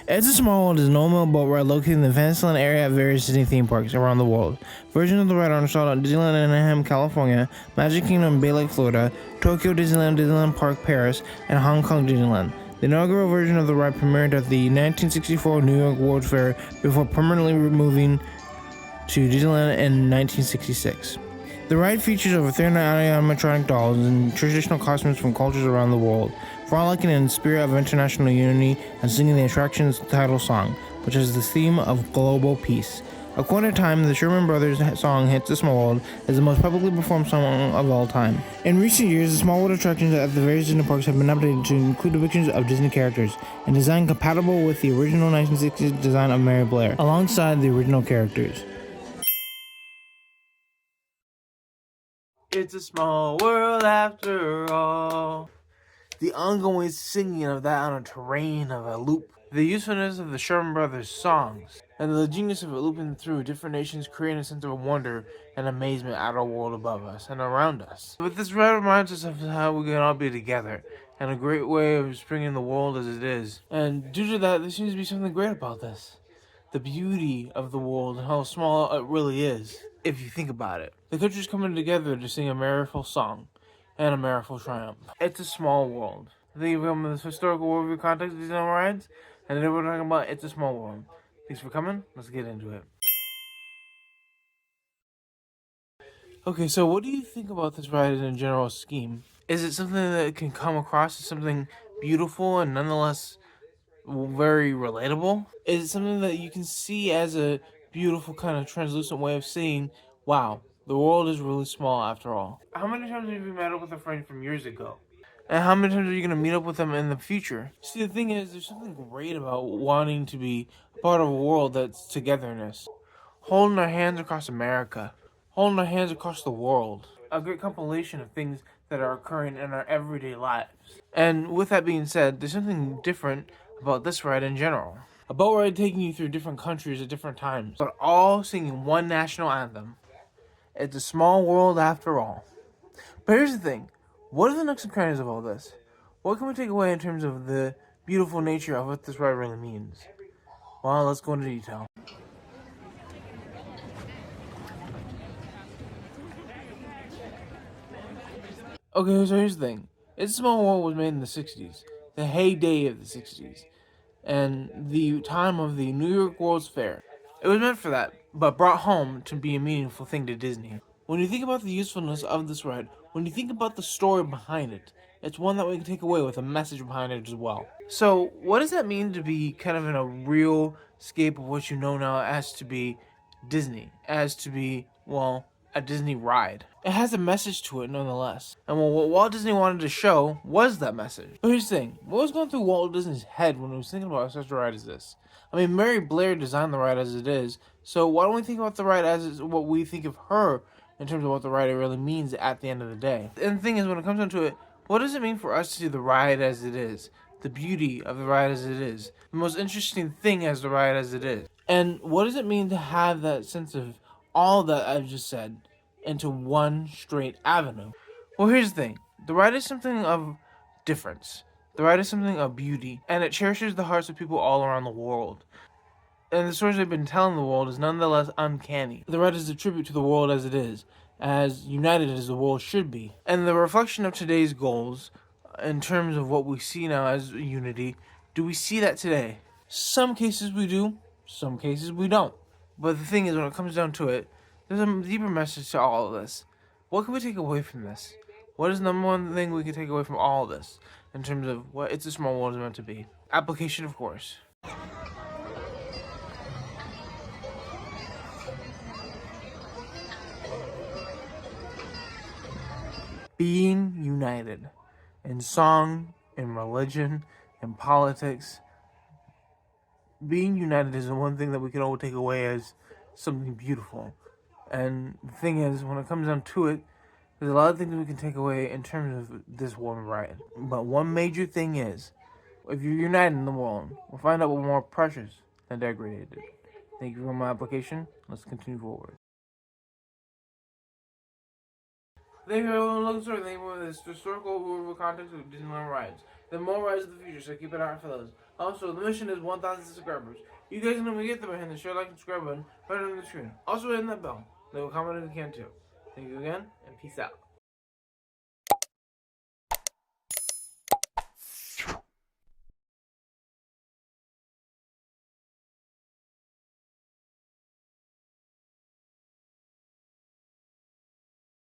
It's a Small World is an all-male boat ride located in the Fantasyland area at various Disney theme parks around the world. Versions of the ride are installed at Disneyland Anaheim, California, Magic Kingdom, Bay Lake, Florida, Tokyo Disneyland, Disneyland Park, Paris, and Hong Kong Disneyland. The inaugural version of the ride premiered at the 1964 New York World's Fair before permanently moving to Disneyland in 1966. The ride features over 300 animatronic dolls in traditional costumes from cultures around the world, frolicking in the spirit of international unity and singing the attraction's title song, which is the theme of global peace. According to Time, the Sherman Brothers song "It's a Small World" is the most publicly performed song of all time. In recent years, the Small World attractions at the various Disney parks have been updated to include depictions of Disney characters and design compatible with the original 1960s design of Mary Blair, alongside the original characters. It's a small world after all. The ongoing singing of that on a terrain of a loop. The usefulness of the Sherman Brothers songs. And the genius of it looping through different nations, creating a sense of wonder and amazement at our world above us and around us. But this ride reminds us of how we can all be together, and a great way of springing the world as it is. And due to that, there seems to be something great about this. The beauty of the world and how small it really is, if you think about it. The country's coming together to sing a merriful song and a merriful triumph. It's a small world. I think you've come in this historical worldview context of these rides, and today we're talking about It's a Small World. Thanks for coming. Let's get into it. Okay, so what do you think about this ride in a general scheme? Is it something that can come across as something beautiful and nonetheless very relatable? Is it something that you can see as a beautiful kind of translucent way of saying, wow, the world is really small after all? How many times have you met up with a friend from years ago? And how many times are you going to meet up with them in the future? See, the thing is, there's something great about wanting to be part of a world that's togetherness. Holding our hands across America. Holding our hands across the world. A great compilation of things that are occurring in our everyday lives. And with that being said, there's something different about this ride in general. A boat ride taking you through different countries at different times, but all singing one national anthem. It's a small world after all. But here's the thing. What are the nooks and crannies of all this? What can we take away in terms of the beautiful nature of what this ride really means? Well, let's go into detail. Okay, so here's the thing. It's a Small World was made in the 60s. The heyday of the 60s. And the time of the New York World's Fair. It was meant for that, but brought home to be a meaningful thing to Disney. When you think about the usefulness of this ride, when you think about the story behind it, it's one that we can take away with a message behind it as well. So, what does that mean to be kind of in a real scape of what you know now as to be Disney? As to be, well, a Disney ride. It has a message to it nonetheless. And what Walt Disney wanted to show was that message. But here's the thing. What was going through Walt Disney's head when he was thinking about such a ride as this? I mean, Mary Blair designed the ride as it is, so why don't we think about the ride as what we think of her in terms of what the ride really means at the end of the day? And the thing is, when it comes down to it, what does it mean for us to see the ride as it is? The beauty of the ride as it is. The most interesting thing as the ride as it is. And what does it mean to have that sense of all that I've just said into one straight avenue? Well, here's the thing. The ride is something of difference. The ride is something of beauty, and it cherishes the hearts of people all around the world. And the stories they've been telling the world is nonetheless uncanny. The ride is a tribute to the world as it is, as united as the world should be. And the reflection of today's goals, in terms of what we see now as unity, do we see that today? Some cases we do, some cases we don't. But the thing is, when it comes down to it, there's a deeper message to all of this. What can we take away from this? What is the number one thing we can take away from all of this in terms of what It's a Small World is meant to be? Application, of course. Being united in song, in religion, in politics. Being united is the one thing that we can all take away as something beautiful. And the thing is, when it comes down to it, there's a lot of things we can take away in terms of this one ride. But one major thing is, if you're united in the world, we'll find out we're more precious than degraded. Thank you for my application. Let's continue forward. Thank you everyone looking for thank you for this historical overview context of Disneyland rides. There are more rides in the future, so keep an eye out for those. Also, the mission is 1,000 subscribers. You guys know when we get there, hit the share, like, and subscribe button right on the screen. Also, hit that bell. Leave a comment if you can too. Thank you again, and peace out.